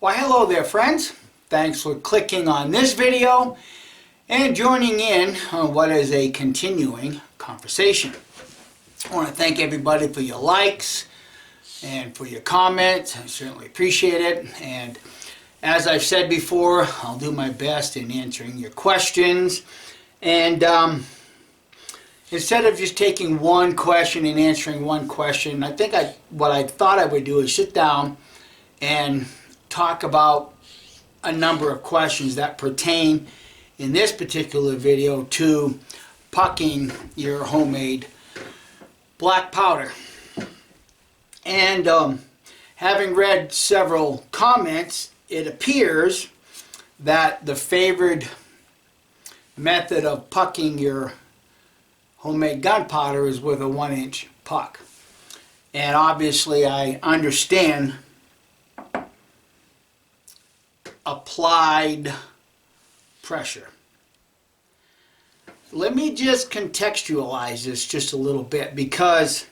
Well, hello there, friends. Thanks for clicking on this video and joining in on what is a continuing conversation. I want to thank everybody for your likes and for your comments. I certainly appreciate it. And as I've said before, I'll do my best in answering your questions. And instead of just taking one question and answering one question, I think what I thought I would do is sit down and talk about a number of questions that pertain in this particular video to pucking your homemade black powder. And having read several comments, it appears that the favored method of pucking your homemade gunpowder is with a 1-inch puck. And obviously I understand applied pressure. Let me just contextualize this just a little bit, because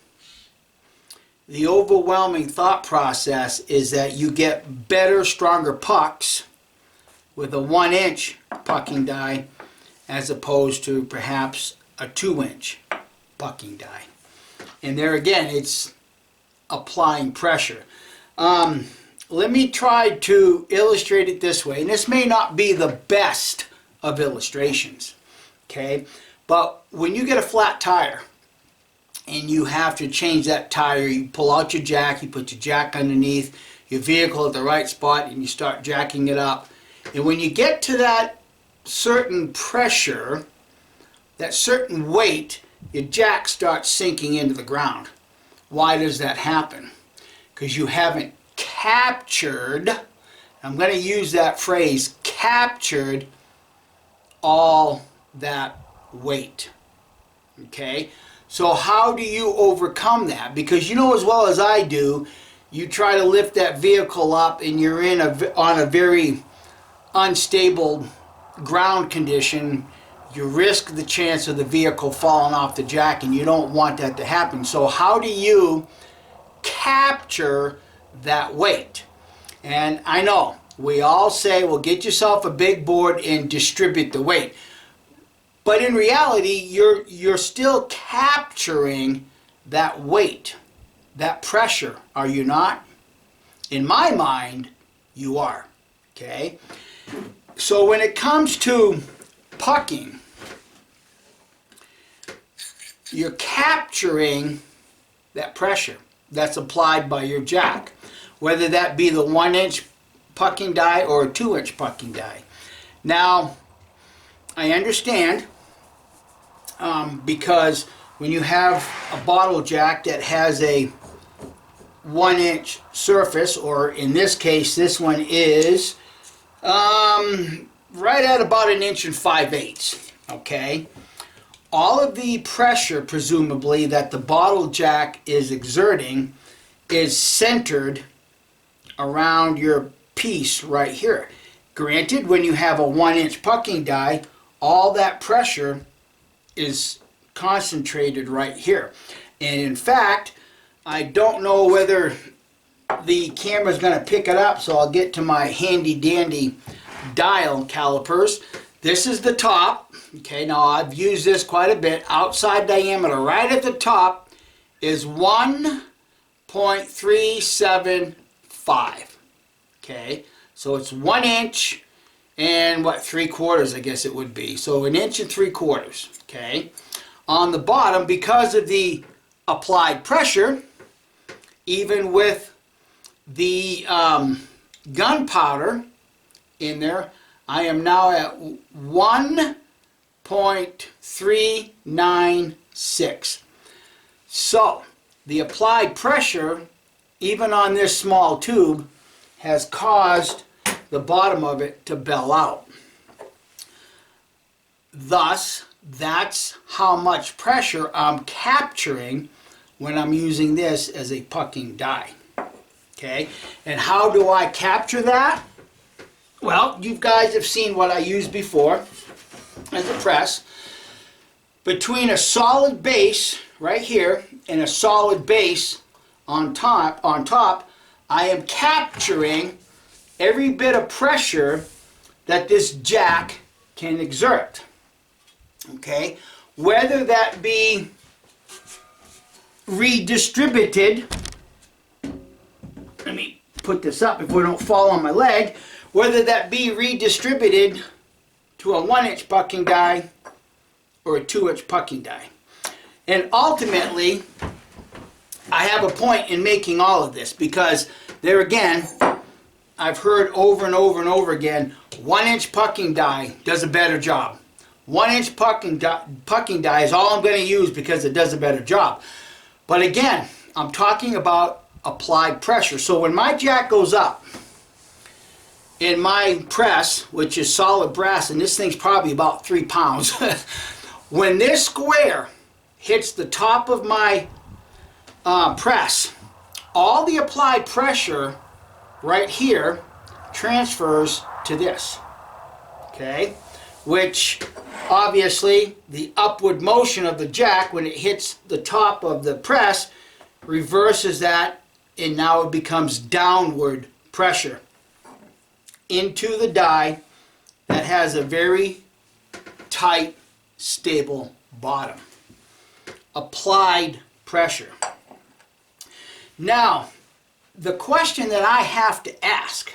the overwhelming thought process is that you get better, stronger pucks with a 1-inch pucking die as opposed to perhaps a 2-inch pucking die. And there again, it's applying pressure. Let me try to illustrate it this way, and this may not be the best of illustrations, okay? But when you get a flat tire and you have to change that tire, you pull out your jack, you put your jack underneath your vehicle at the right spot, and you start jacking it up. And when you get to that certain pressure, that certain weight, your jack starts sinking into the ground. Why does that happen? Because you haven't captured, I'm going to use that phrase, captured all that weight. Okay? So how do you overcome that? Because you know as well as I do, you try to lift that vehicle up and you're on a very unstable ground condition. You risk the chance of the vehicle falling off the jack, and you don't want that to happen. So how do you capture that weight? And I know we all say, well, get yourself a big board and distribute the weight. But in reality, you're still capturing that weight, that pressure, are you not? In my mind, you are. Okay? So when it comes to pucking, you're capturing that pressure that's applied by your jack, whether that be the 1-inch pucking die or a 2-inch pucking die. Now, I understand because when you have a bottle jack that has a 1-inch surface, or in this case, this one is right at about 1 5/8 inches, okay? All of the pressure, presumably, that the bottle jack is exerting is centered around your piece right here. Granted, when you have a 1-inch pucking die, all that pressure is concentrated right here. And in fact, I don't know whether the camera's going to pick it up, so I'll get to my handy dandy dial calipers. This is the top. Okay, now I've used this quite a bit. Outside diameter right at the top is 1.375. Okay, so it's 1 inch and what, 3/4, I guess it would be. So 1 3/4 inches. Okay, on the bottom, because of the applied pressure, even with the gunpowder in there, I am now at 1.396. So the applied pressure, even on this small tube, has caused the bottom of it to bell out. Thus, that's how much pressure I'm capturing when I'm using this as a pucking die. Okay, and how do I capture that? Well, you guys have seen what I used before as a press. Between a solid base right here and a solid base on top, I am capturing every bit of pressure that this jack can exert. Okay? Whether that be redistributed, let me put this up before I don't fall on my leg, whether that be redistributed to a 1-inch pucking die or a 2-inch pucking die. And ultimately, I have a point in making all of this because there again, I've heard over and over and over again, 1-inch pucking die does a better job. 1-inch pucking die is all I'm going to use because it does a better job. But again, I'm talking about applied pressure. So when my jack goes up in my press, which is solid brass, and this thing's probably about 3 pounds, when this square hits the top of my press, all the applied pressure right here transfers to this, okay? Which obviously the upward motion of the jack when it hits the top of the press reverses that, and now it becomes downward pressure into the die that has a very tight, stable bottom. Applied pressure. Now, the question that I have to ask,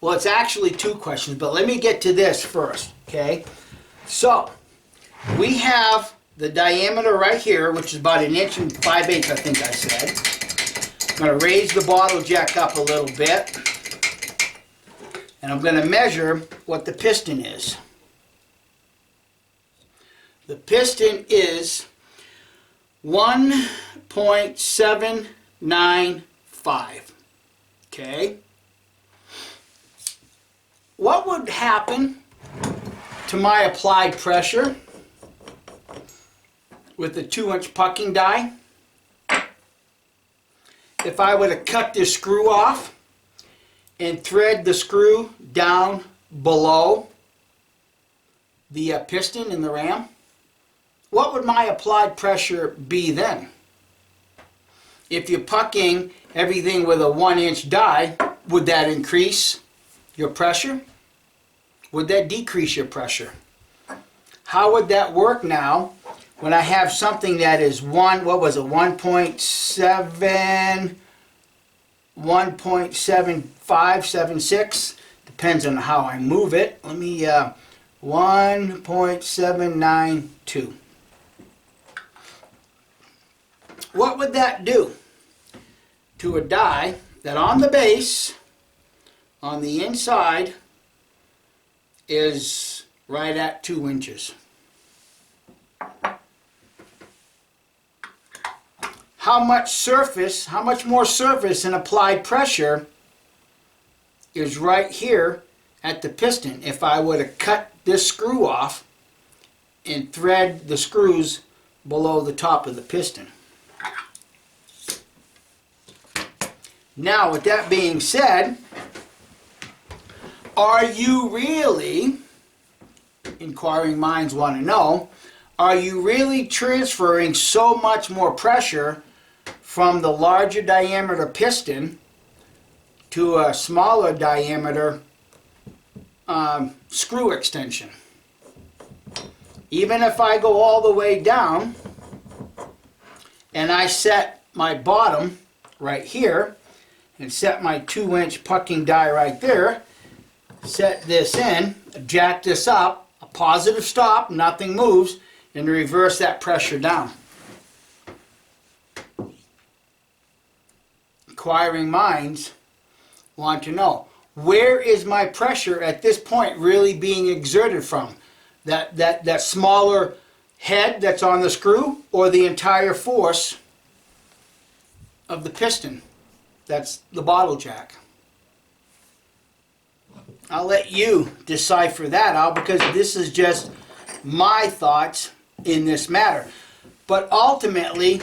well, it's actually 2 questions, but let me get to this first, okay? So, we have the diameter right here, which is about 1 inch and 5/8, I think I said. I'm going to raise the bottle jack up a little bit, and I'm going to measure what the piston is. The piston is 1.795. Okay? What would happen to my applied pressure with the 2-inch pucking die if I were to cut this screw off and thread the screw down below the piston in the ram? What would my applied pressure be then? If you're pucking everything with a 1-inch die, would that increase your pressure? Would that decrease your pressure? How would that work now when I have something that is 1.7576, depends on how I move it. Let me, 1.792. What would that do to a die that on the base, on the inside, is right at 2 inches? How much surface, how much more surface and applied pressure is right here at the piston if I were to cut this screw off and thread the screws below the top of the piston? Now, with that being said, are you really, inquiring minds want to know, are you really transferring so much more pressure from the larger diameter piston to a smaller diameter screw extension? Even if I go all the way down and I set my bottom right here and set my 2-inch pucking die right there, set this in, jack this up, a positive stop, nothing moves, and reverse that pressure down. Inquiring minds want to know, where is my pressure at this point really being exerted from? That smaller head that's on the screw, or the entire force of the piston? That's the bottle jack. I'll let you decipher that out because this is just my thoughts in this matter. But ultimately,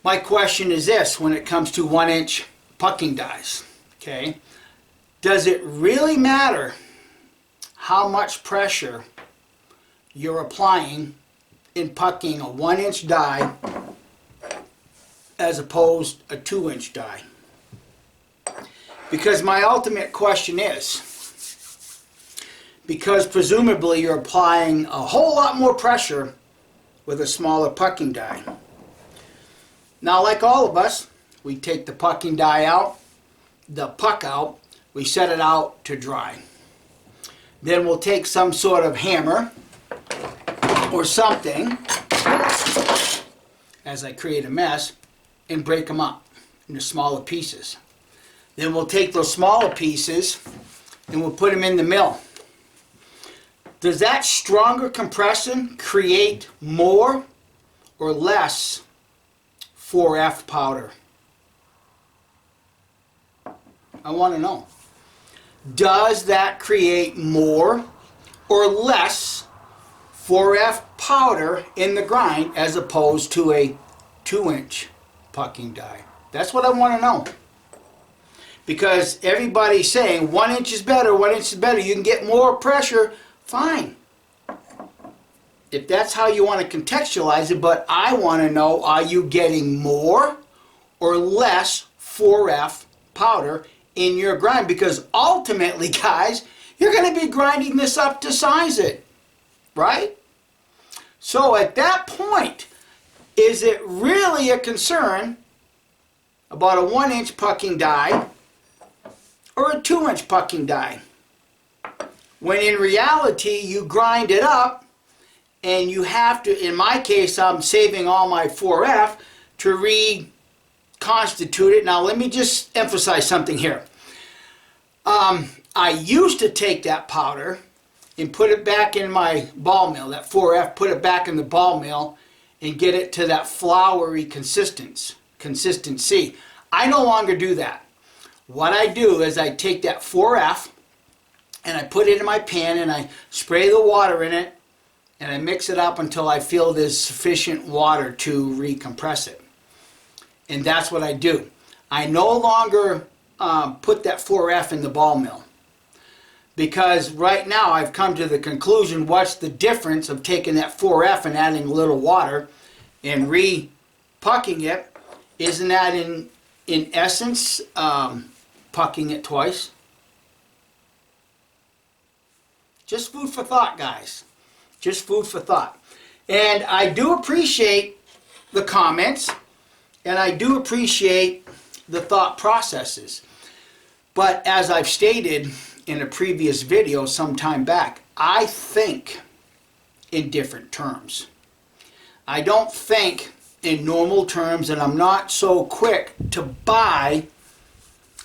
my question is this when it comes to 1-inch pucking dies. Okay? Does it really matter how much pressure you're applying in pucking a 1-inch die as opposed to a 2-inch die? Because my ultimate question is, because presumably you're applying a whole lot more pressure with a smaller pucking die. Now, like all of us, we take the pucking die out, the puck out, we set it out to dry. Then we'll take some sort of hammer or something, as I create a mess, and break them up into smaller pieces. Then we'll take those smaller pieces and we'll put them in the mill. Does that stronger compression create more or less 4F powder? I want to know. Does that create more or less 4F powder in the grind as opposed to a 2-inch pucking die? That's what I want to know. Because everybody's saying 1 inch is better, 1 inch is better, you can get more pressure, fine. If that's how you want to contextualize it, but I want to know, are you getting more or less 4F powder in your grind? Because ultimately, guys, you're going to be grinding this up to size it, right? So at that point, is it really a concern about a 1-inch pucking die or a 2-inch pucking die? When in reality, you grind it up and you have to, in my case, I'm saving all my 4F to reconstitute it. Now, let me just emphasize something here. I used to take that powder and put it back in my ball mill, that 4F, put it back in the ball mill and get it to that floury consistency. I no longer do that. What I do is I take that 4F and I put it in my pan and I spray the water in it and I mix it up until I feel there's sufficient water to recompress it. And that's what I do. I no longer put that 4F in the ball mill. Because right now I've come to the conclusion, what's the difference of taking that 4F and adding a little water and re-pucking it? Isn't that in essence pucking it twice? Just food for thought, guys. Just food for thought. And I do appreciate the comments, and I do appreciate the thought processes. But as I've stated in a previous video some time back, I think in different terms. I don't think in normal terms, and I'm not so quick to buy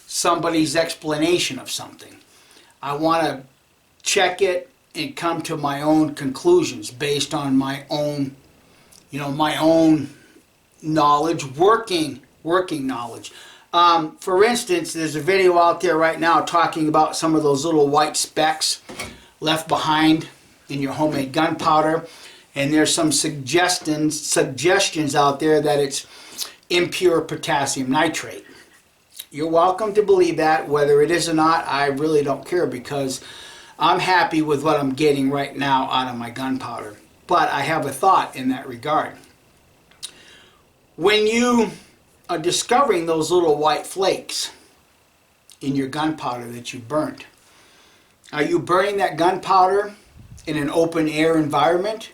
somebody's explanation of something. I want to check it and come to my own conclusions based on my own, my own knowledge, working knowledge. For instance, there's a video out there right now talking about some of those little white specks left behind in your homemade gunpowder, and there's some suggestions out there that it's impure potassium nitrate. You're welcome to believe that. Whether it is or not, I really don't care, because I'm happy with what I'm getting right now out of my gunpowder. But I have a thought in that regard. When you are discovering those little white flakes in your gunpowder that you burnt, are you burning that gunpowder in an open air environment,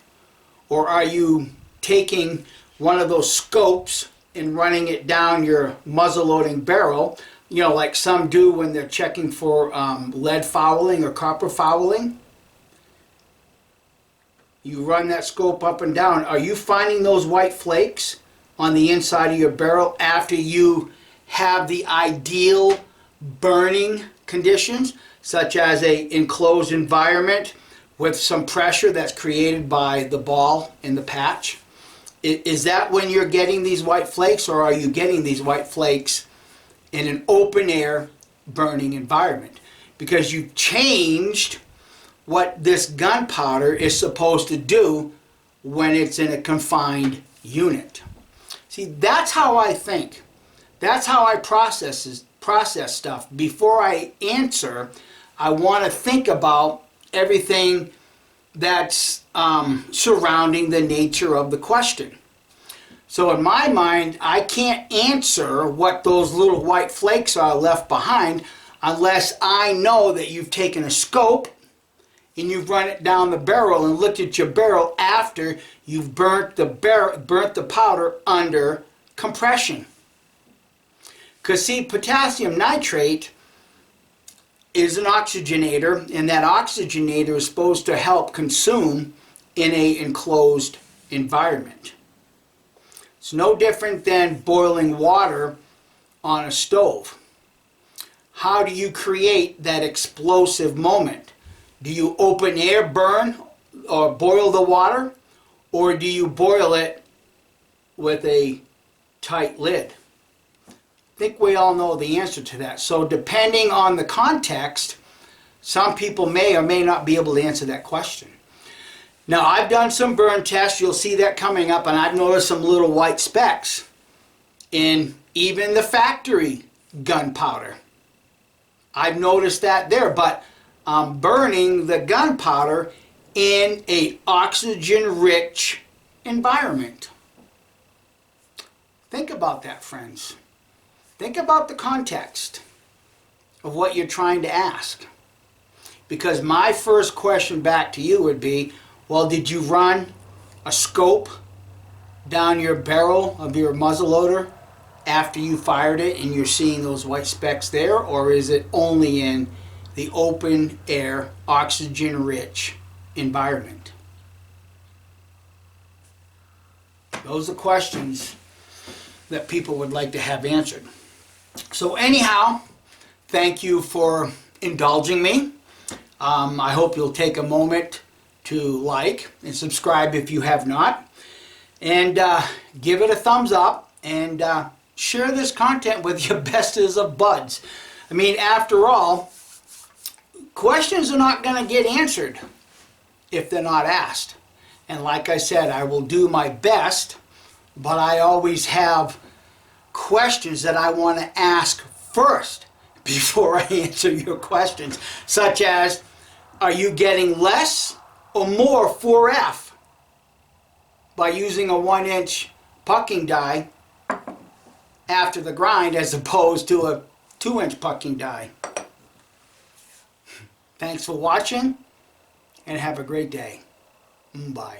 or are you taking one of those scopes and running it down your muzzle loading barrel, like some do when they're checking for lead fouling or copper fouling? You run that scope up and down. Are you finding those white flakes on the inside of your barrel after you have the ideal burning conditions, such as a enclosed environment with some pressure that's created by the ball in the patch? Is that when you're getting these white flakes, or are you getting these white flakes in an open air burning environment? Because you've changed what this gunpowder is supposed to do when it's in a confined unit. See, that's how I think. That's how I process stuff. Before I answer, I want to think about everything that's surrounding the nature of the question. So in my mind, I can't answer what those little white flakes are left behind unless I know that you've taken a scope and you've run it down the barrel and looked at your barrel after you've burnt the powder under compression. Because see, potassium nitrate is an oxygenator, and that oxygenator is supposed to help consume in an enclosed environment. It's no different than boiling water on a stove. How do you create that explosive moment? Do you open air burn or boil the water, or do you boil it with a tight lid? I think we all know the answer to that. So depending on the context, some people may or may not be able to answer that question. Now, I've done some burn tests. You'll see that coming up, and I've noticed some little white specks in even the factory gunpowder. I've noticed that there, but I'm burning the gunpowder in an oxygen-rich environment. Think about that, friends. Think about the context of what you're trying to ask. Because my first question back to you would be, well, did you run a scope down your barrel of your muzzleloader after you fired it and you're seeing those white specks there? Or is it only in the open air, oxygen-rich environment? Those are questions that people would like to have answered. So anyhow, thank you for indulging me. I hope you'll take a moment to like and subscribe if you have not. And give it a thumbs up and share this content with your bestest of buds. I mean, after all, questions are not going to get answered if they're not asked. And like I said, I will do my best, but I always have questions that I want to ask first before I answer your questions, such as, are you getting less or more 4F by using a 1-inch pucking die after the grind as opposed to a 2-inch pucking die? Thanks for watching and have a great day. Bye.